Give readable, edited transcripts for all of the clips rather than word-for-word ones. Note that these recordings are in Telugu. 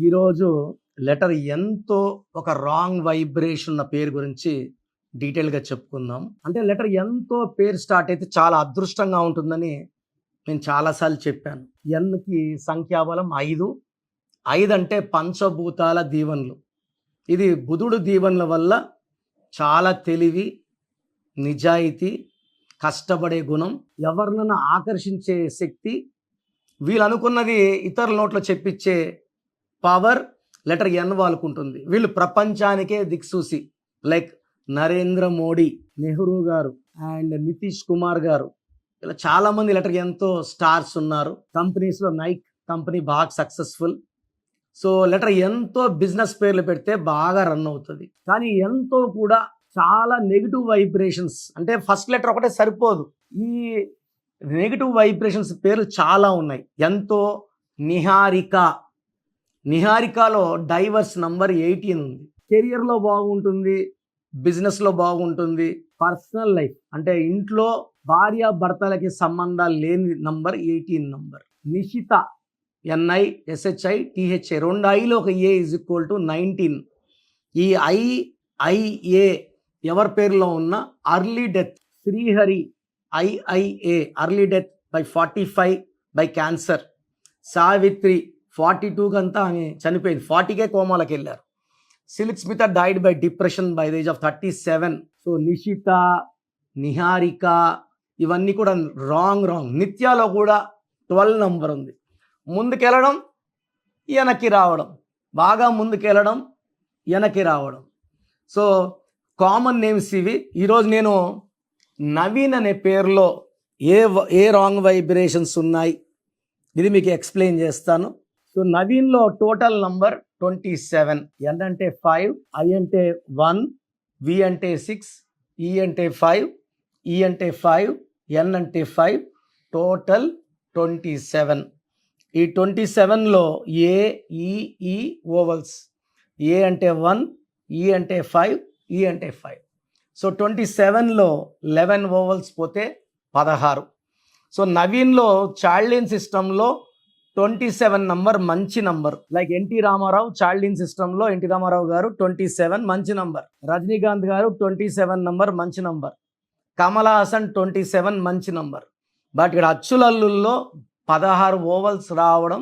ఈరోజు లెటర్ ఎన్తో ఒక రాంగ్ వైబ్రేషన్ ఉన్న పేరు గురించి డీటెయిల్గా చెప్పుకుందాం. అంటే లెటర్ ఎన్తో పేరు స్టార్ట్ అయితే చాలా అదృష్టంగా ఉంటుందని నేను చాలాసార్లు చెప్పాను. ఎన్కి సంఖ్యాబలం 5. 5 అంటే పంచభూతాల దీవెనలు. ఇది బుధుడు దీవెనల వల్ల చాలా తెలివి, నిజాయితీ, కష్టపడే గుణం, ఎవరినైనా ఆకర్షించే శక్తి, వీళ్ళు అనుకున్నది ఇతరుల నోట్లో చెప్పించే పవర్ లెటర్ ఎన్ వాళ్ళకుంటుంది. వీళ్ళు ప్రపంచానికే దిక్సూసి. లైక్ నరేంద్ర మోడీ, నెహ్రూ గారు అండ్ నితీష్ కుమార్ గారు, ఇలా చాలామంది లెటర్ ఎన్తో స్టార్స్ ఉన్నారు. కంపెనీస్లో నైక్ కంపెనీ బాగా సక్సెస్ఫుల్. సో లెటర్ ఎన్తో బిజినెస్ పేర్లు పెడితే బాగా రన్ అవుతుంది. కానీ ఎన్తో కూడా చాలా నెగిటివ్ వైబ్రేషన్స్, అంటే ఫస్ట్ లెటర్ ఒకటే సరిపోదు, ఈ నెగిటివ్ వైబ్రేషన్స్ పేర్లు చాలా ఉన్నాయి. ఎంతో నిహారిక, నిహారికలో డైవర్స్ నంబర్ 18 ఉంది. కెరియర్లో బాగుంటుంది, బిజినెస్లో బాగుంటుంది, పర్సనల్ లైఫ్ అంటే ఇంట్లో భార్య భర్తలకి సంబంధాలు లేని number 18 number. Nishitha, NISHI THA, 2 ఐలో ఒక A = 19. ఈ IA ఎవరి పేరులో ఉన్న early death. Srihari IA, early death by 45 by cancer. Savitri 42 కంతా ఆమె చనిపోయింది, 40కే కోమాలకు వెళ్ళారు. Silk Smitha died by depression by the age of 37. So Nishitha, Niharika ఇవన్నీ కూడా రాంగ్. నిత్యాలో కూడా 12 నంబర్ ఉంది. ముందుకెళ్ళడం, వెనక్కి రావడం, బాగా ముందుకెళ్ళడం, వెనక్కి రావడం. సో కామన్ నేమ్స్ ఇవి. ఈరోజు నేను నవీన్ అనే పేరులో ఏ రాంగ్ వైబ్రేషన్స్ ఉన్నాయి ఇది మీకు ఎక్స్ప్లెయిన్ చేస్తాను. సో నవీన్లో టోటల్ నంబర్ 27. N అంటే 5, I అంటే 1, V అంటే 6, E అంటే 5, E అంటే 5, N అంటే 5, టోటల్ 27. ఈ 27లో AEE ఓవల్స్. A అంటే 1, E అంటే 5, E అంటే 5. సో 27లో 11 ఓవల్స్ పోతే 16. సో నవీన్లో చార్లిన్ సిస్టంలో 27 నంబర్ మంచి నంబర్. లైక్ ఎన్టీ రామారావు చార్లిన్ సిస్టంలో ఎన్టీ రామారావు గారు 27 మంచి నంబర్. రజనీకాంత్ గారు 27 నంబర్ మంచి నంబర్. కమల్ హాసన్ 27 మంచి నంబర్. బట్ ఇక్కడ అచ్చులల్లుల్లో 16 ఓవల్స్ రావడం,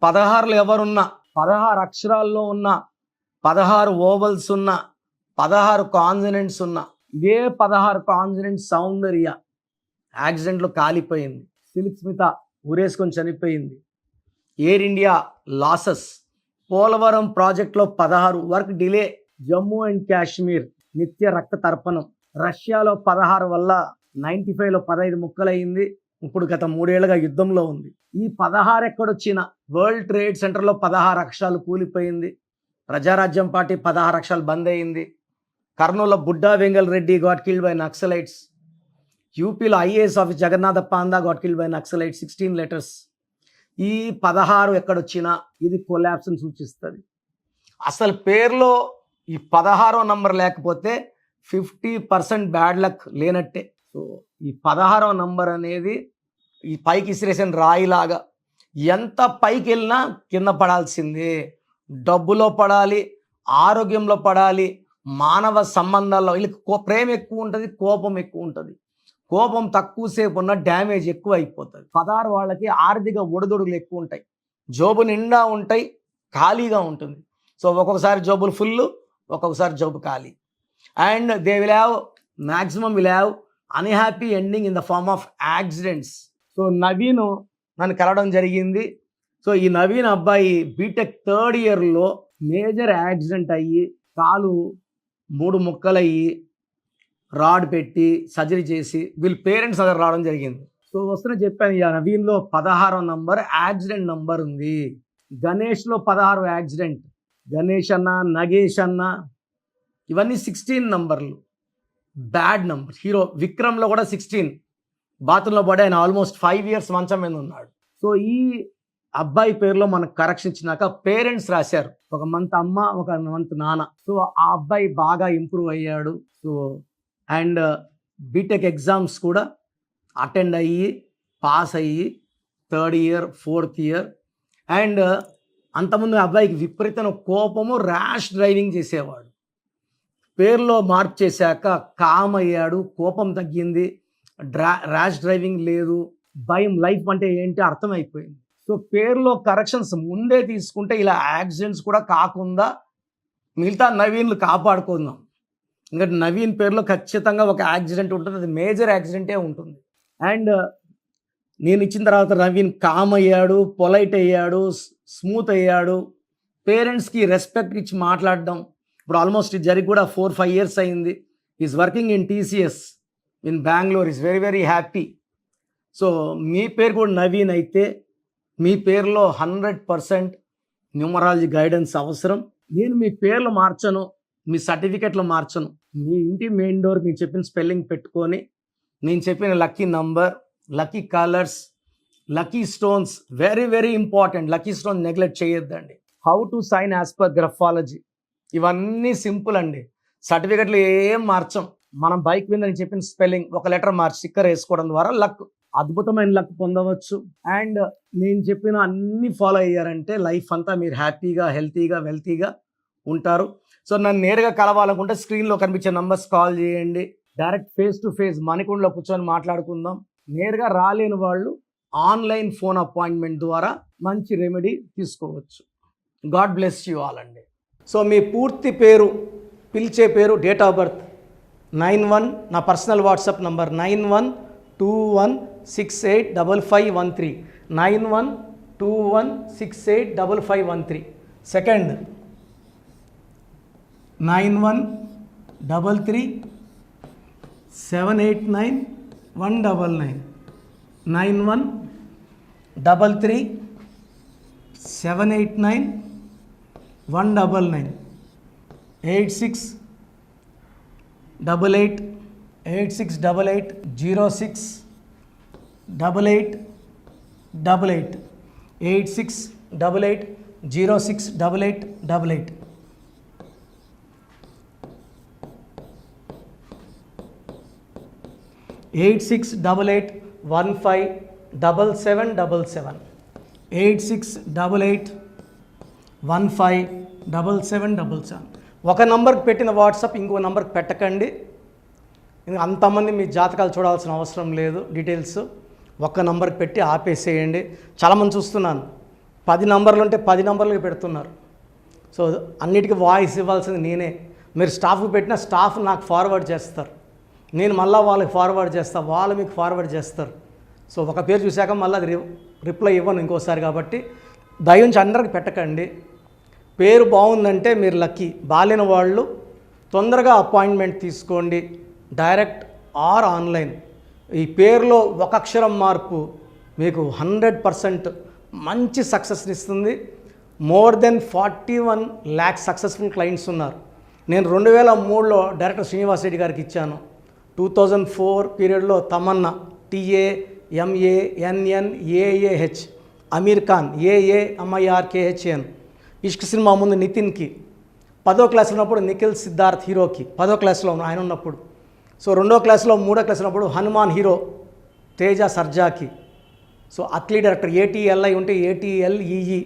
16లో ఎవరున్నా, 16 అక్షరాల్లో ఉన్న, 16 ఓవల్స్ ఉన్న, 16 కాన్సనెంట్స్ ఉన్న, ఇదే 16 కాన్సనెంట్స్ సౌందర్య యాక్సిడెంట్లో కాలిపోయింది. సిల్క్ స్మిత ఊరేసుకొని చనిపోయింది. Air India losses. పోలవరం ప్రాజెక్ట్లో 16 work delay. Jammu and Kashmir నిత్య రక్త తర్పణం. రష్యాలో 16 వల్ల 95లో 15 ముక్కలయ్యింది. ఇప్పుడు గత 3 ఏళ్ళుగా యుద్ధంలో ఉంది. ఈ 16 ఎక్కడొచ్చిన? వరల్డ్ ట్రేడ్ సెంటర్లో 16 అక్షరాలు కూలిపోయింది. ప్రజారాజ్యం పార్టీ 16 అక్షరాలు బంద్ అయింది. కర్నూలులో Budda Vengal Reddy got killed by naxalites. యూపీలో IAS office Jagannatha Panda got killed by naxalites. 16 letters. ఈ 16 ఎక్కడొచ్చినా ఇది కొలాప్స్ని సూచిస్తుంది. అసలు పేరులో ఈ 16వ నంబర్ లేకపోతే 50% బ్యాడ్ లక్ లేనట్టే. సో ఈ 16వ నంబర్ అనేది ఈ పైకి ఇసిరేసిన రాయిలాగా, ఎంత పైకి వెళ్ళినా కింద పడాల్సిందే. డబ్బులో పడాలి, ఆరోగ్యంలో పడాలి, మానవ సంబంధాల్లో. వీళ్ళకి ప్రేమ ఎక్కువ ఉంటుంది, కోపం ఎక్కువ ఉంటుంది. కోపం తక్కువసేపు ఉన్న డ్యామేజ్ ఎక్కువ అయిపోతుంది. 16 వాళ్ళకి ఆర్థిక ఒడిదొడుగులు ఎక్కువ ఉంటాయి. జోబు నిండా ఉంటాయి, ఖాళీగా ఉంటుంది. సో ఒక్కొక్కసారి జోబులు ఫుల్, ఒక్కొక్కసారి జోబు ఖాళీ. And they will have unhappy ending in the form of accidents. So Naveen నన్ను కలవడం జరిగింది. సో ఈ నవీన్ అబ్బాయి బీటెక్ 3rd ఇయర్లో మేజర్ యాక్సిడెంట్ అయ్యి కాలు 3 ముక్కలయ్యి రాడ్ పెట్టి సర్జరీ చేసి వీళ్ళ పేరెంట్స్ దగ్గర రావడం జరిగింది. సో వస్తున్న చెప్పాను, ఇక నవీన్లో 16వ నంబర్ యాక్సిడెంట్ నంబర్ ఉంది. గణేష్లో 16 యాక్సిడెంట్. గణేష్ అన్న, నగేష్ అన్న ఇవన్నీ 16 నంబర్లు, బ్యాడ్ నంబర్. హీరో విక్రమ్లో కూడా 16 బాత్రూంలో పడి ఆయన ఆల్మోస్ట్ 5 ఇయర్స్ మంచం మీద ఉన్నాడు. సో ఈ అబ్బాయి పేరులో మనకు కరెక్షన్ ఇచ్చినాక పేరెంట్స్ రాశారు, ఒక మంత్ అమ్మ, ఒక మంత్ నాన్న. సో ఆ అబ్బాయి బాగా ఇంప్రూవ్ అయ్యాడు. సో అండ్ బీటెక్ ఎగ్జామ్స్ కూడా అటెండ్ అయ్యి పాస్ అయ్యి 3rd year 4th year. And అంతకుముందు అబ్బాయికి విపరీతమైన కోపము, ర్యాష్ డ్రైవింగ్ చేసేవాడు. పేరులో మార్పు చేశాక కామ్ అయ్యాడు, కోపం తగ్గింది, ర్యాష్ డ్రైవింగ్ లేదు, భయం, లైఫ్ అంటే ఏంటి అర్థమైపోయింది. సో పేరులో కరెక్షన్స్ ముందే తీసుకుంటే ఇలా యాక్సిడెంట్స్ కూడా కాకుండా మిగతా నవీన్లు కాపాడుకుందాం. ఎందుకంటే నవీన్ పేరులో ఖచ్చితంగా ఒక యాక్సిడెంట్ ఉంటుంది, అది మేజర్ యాక్సిడెంటే ఉంటుంది. అండ్ నేను ఇచ్చిన తర్వాత నవీన్ కామ్ అయ్యాడు, పొలైట్ అయ్యాడు, స్మూత్ అయ్యాడు, పేరెంట్స్కి రెస్పెక్ట్ ఇచ్చి మాట్లాడడం. ఇప్పుడు ఆల్మోస్ట్ ఇది జరిగి కూడా 4-5 years అయింది. Is working in TCS in Bengaluru, is very very happy. So మీ పేరు కూడా నవీన్ అయితే మీ పేరులో 100% న్యూమరాలజీ గైడెన్స్ అవసరం. నేను మీ పేర్లు మార్చను, మీ సర్టిఫికెట్లు మార్చను. మీ ఇంటి మెయిన్ డోర్ నేను చెప్పిన స్పెల్లింగ్ పెట్టుకొని, నేను చెప్పిన lucky number, lucky colours, lucky stones, very very important. Lucky stone neglect చేయొద్దండి. How to sign as per graphology, ఇవన్నీ సింపుల్ అండి. సర్టిఫికెట్లు ఏం మార్చం. మనం బైక్ మీద నేను చెప్పిన స్పెల్లింగ్ ఒక లెటర్ మార్చి స్టిక్కర్ వేసుకోవడం ద్వారా లక్, అద్భుతమైన లక్ పొందవచ్చు. అండ్ నేను చెప్పిన అన్ని ఫాలో అయ్యారంటే లైఫ్ అంతా మీరు హ్యాపీగా, హెల్తీగా, వెల్తీగా ఉంటారు. సో నన్ను నేరుగా కలవాలనుకుంటే స్క్రీన్లో కనిపించే నంబర్స్ కాల్ చేయండి. డైరెక్ట్ ఫేస్ టు ఫేస్ మణికొండలో కూర్చొని మాట్లాడుకుందాం. నేరుగా రాలేని వాళ్ళు ఆన్లైన్ ఫోన్ అపాయింట్మెంట్ ద్వారా మంచి రెమెడీ తీసుకోవచ్చు. గాడ్ బ్లెస్ యూ ఆల్ అండి. సో మీ పూర్తి పేరు, పిలిచే పేరు, డేట్ ఆఫ్ బర్త్ 91, నా personal WhatsApp number 9121685513, 9121685513. Second 9133789199, 9133789199, 8688068888, 8688068888. Eight 8688157777, 8688157777. ఒక నంబర్కి పెట్టిన వాట్సాప్ ఇంకో నంబర్కి పెట్టకండి. అంతమంది మీ జాతకాలు చూడాల్సిన అవసరం లేదు. డీటెయిల్స్ ఒక్క నంబర్కి పెట్టి ఆపేసేయండి. చాలామంది చూస్తున్నాను 10 నంబర్లు ఉంటే 10 నంబర్లకి పెడుతున్నారు. సో అన్నిటికీ వాయిస్ ఇవ్వాల్సింది నేనే. మీరు స్టాఫ్కి పెట్టిన స్టాఫ్ నాకు ఫార్వర్డ్ చేస్తారు, నేను మళ్ళీ వాళ్ళకి ఫార్వర్డ్ చేస్తాను, వాళ్ళు మీకు ఫార్వర్డ్ చేస్తారు. సో ఒక పేరు చూశాక మళ్ళీ అది రిప్లై ఇవ్వను ఇంకోసారి. కాబట్టి దయించి అందరికి పెట్టకండి. పేరు బాగుందంటే మీరు లక్కీ. బాలేని వాళ్ళు తొందరగా అపాయింట్మెంట్ తీసుకోండి, డైరెక్ట్ ఆర్ ఆన్లైన్. ఈ పేరులో ఒక అక్షరం మార్పు మీకు 100% మంచి సక్సెస్ని ఇస్తుంది. More than 41 lakh successful clients ఉన్నారు. నేను 2003లో డైరెక్టర్ శ్రీనివాస్ రెడ్డి గారికి ఇచ్చాను. 2004 పీరియడ్లో తమన్నా, TAMANNAAH, అమీర్ ఖాన్, AAMIRKHN, ఇష్క్ సినిమా ముందు నితిన్కి, 10వ క్లాస్ ఉన్నప్పుడు నిఖిల్ సిద్ధార్థ్ హీరోకి, 10వ క్లాస్లో ఆయన ఉన్నప్పుడు. సో 2వ క్లాస్లో 3వ క్లాస్ ఉన్నప్పుడు హనుమాన్ హీరో తేజ సర్జాకి. సో అట్లీ డైరెక్టర్ ATLI ఉంటే ATLEE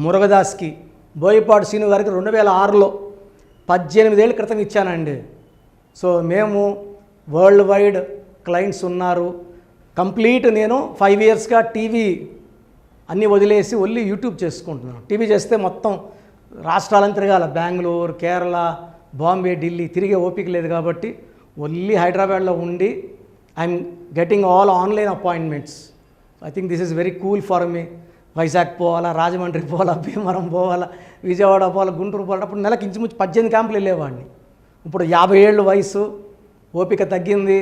మురుగదాస్కి, బోయపాటి శ్రీను గారికి 2006లో 18 ఏళ్ళ క్రితం ఇచ్చానండి. సో మేము వరల్డ్ వైడ్ క్లయింట్స్ ఉన్నారు. కంప్లీట్ నేను 5 yearsగా టీవీ అన్నీ వదిలేసి ఓన్లీ యూట్యూబ్ చేసుకుంటున్నాను. టీవీ చేస్తే మొత్తం రాష్ట్రాలను తిరగాల, బెంగళూరు, కేరళ, బాంబే, ఢిల్లీ తిరిగే ఓపిక లేదు. కాబట్టి ఓన్లీ హైదరాబాద్లో ఉండి I'm getting all online appointments. I think this is very cool for me. Vizag పోవాలా, రాజమండ్రి పోవాలా, భీమవరం పోవాలా, విజయవాడ పోవాలా, గుంటూరు పోవాలా. అప్పుడు నెలకు ఇంచుమించు 18 క్యాంపులు వెళ్ళేవాడిని. ఇప్పుడు 50 ఏళ్ళు వయసు, ఓపిక తగ్గింది.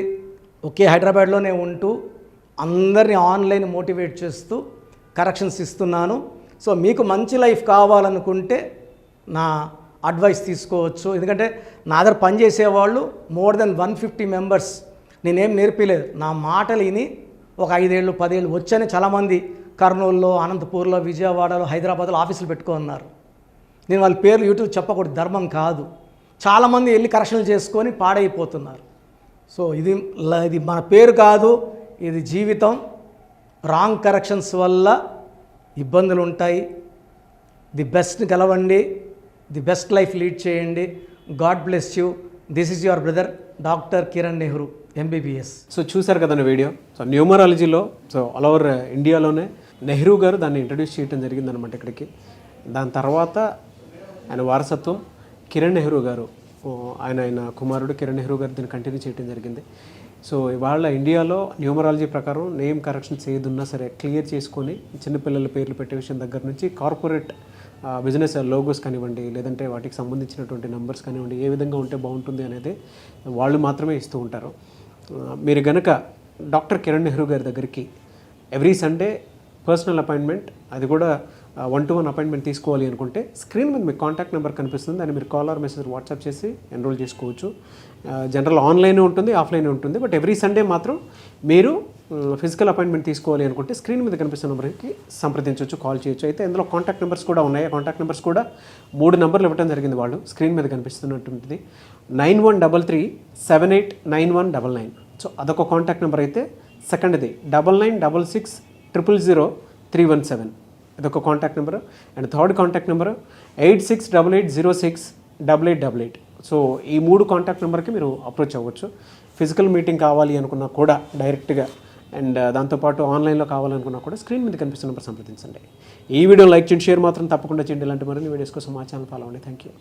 ఒకే హైదరాబాద్లోనే ఉంటూ అందరినీ ఆన్లైన్ మోటివేట్ చేస్తూ కరెక్షన్స్ ఇస్తున్నాను. సో మీకు మంచి లైఫ్ కావాలనుకుంటే నా అడ్వైస్ తీసుకోవచ్చు. ఎందుకంటే నా దగ్గర పనిచేసేవాళ్ళు మోర్ దెన్ 150 మెంబర్స్. నేనేం నేర్పిలేదు, నా మాటలు విని ఒక 5 ఏళ్ళు 10 ఏళ్ళు వచ్చని చాలామంది కర్నూలులో, అనంతపూర్లో, విజయవాడలో, హైదరాబాద్లో ఆఫీసులు పెట్టుకున్నారు. నేను వాళ్ళ పేర్లు యూట్యూబ్ చెప్పకూడదు, ధర్మం కాదు. చాలామంది వెళ్ళి కరెక్షన్లు చేసుకొని పాడైపోతున్నారు. సో ఇది మన పేరు కాదు, ఇది జీవితం. రాంగ్ కరెక్షన్స్ వల్ల ఇబ్బందులు ఉంటాయి. ది బెస్ట్ గెలవండి, ది బెస్ట్ లైఫ్ లీడ్ చేయండి. God bless you. This is your brother doctor Kiran Nehru MBBS. So చూసారు కదండి వీడియో. సో న్యూమరాలజీలో ఆల్ ఓవర్ ఇండియాలోనే నెహ్రూ గారు దాన్ని ఇంట్రడ్యూస్ చేయడం జరిగిందనమాట ఇక్కడికి. దాని తర్వాత ఆయన వారసత్వం కిరణ్ నెహ్రూ గారు, ఆయన కుమారుడు కిరణ్ నెహ్రూ గారు దీన్ని కంటిన్యూ చేయడం జరిగింది. సో ఇవాళ ఇండియాలో న్యూమరాలజీ ప్రకారం నేమ్ కరెక్షన్స్ ఏదున్నా సరే క్లియర్ చేసుకొని చిన్నపిల్లల పేర్లు పెట్టే విషయం దగ్గర నుంచి కార్పొరేట్ బిజినెస్ లోగోస్ కానివ్వండి, లేదంటే వాటికి సంబంధించినటువంటి నెంబర్స్ కానివ్వండి, ఏ విధంగా ఉంటే బాగుంటుంది అనేది వాళ్ళు మాత్రమే ఇస్తూ ఉంటారు. మీరు గనక డాక్టర్ కిరణ్ నెహ్రూ గారి దగ్గరికి ఎవ్రీ సండే పర్సనల్ అపాయింట్మెంట్, అది కూడా 1-to-1 అపాయింట్మెంట్ తీసుకోవాలి అనుకుంటే స్క్రీన్ మీద మీకు కాంటాక్ట్ నెంబర్ కనిపిస్తుంది, దాన్ని మీరు కాల్ ఆర్ మెసేజ్ వాట్సాప్ చేసి ఎన్రోల్ చేసుకోవచ్చు. జనరల్ ఆన్లైన్ ఉంటుంది, ఆఫ్లైన్ ఉంటుంది. బట్ ఎవ్రీ సండే మాత్రం మీరు ఫిజికల్ అపాయింట్మెంట్ తీసుకోవాలి అనుకుంటే స్క్రీన్ మీద కనిపిస్తున్న నెంబర్కి సంప్రదించవచ్చు, కాల్ చేయొచ్చు. అయితే ఇందులో కాంటాక్ట్ నెంబర్స్ కూడా ఉన్నాయి. కాంటాక్ట్ నెంబర్స్ కూడా 3 నెంబర్లు ఇవ్వడం జరిగింది వాళ్ళు, స్క్రీన్ మీద కనిపిస్తున్నటువంటిది 9133789199. సో అదొక కాంటాక్ట్ నెంబర్. అయితే సెకండ్ది 9966000317, ఇదొక contact number. And third contact number 8688068888. So ఈ 3 కాంటాక్ట్ నెంబర్కి మీరు అప్రోచ్ అవ్వచ్చు. ఫిజికల్ మీటింగ్ కావాలి అనుకున్నా కూడా డైరెక్ట్గా, అండ్ దాంతోపాటు ఆన్లైన్లో కావాలనుకున్నా కూడా స్క్రీన్ మీద కనిపిస్తున్న నెంబర్ సంప్రదించండి. ఈ వీడియో లైక్ చేయండి, షేర్ మాత్రం తప్పకుండా చేయండి. ఇలాంటి మరిన్ని వీడియోస్ కోసం మా ఛానల్ ఫాలో అవ్వండి. Thank you.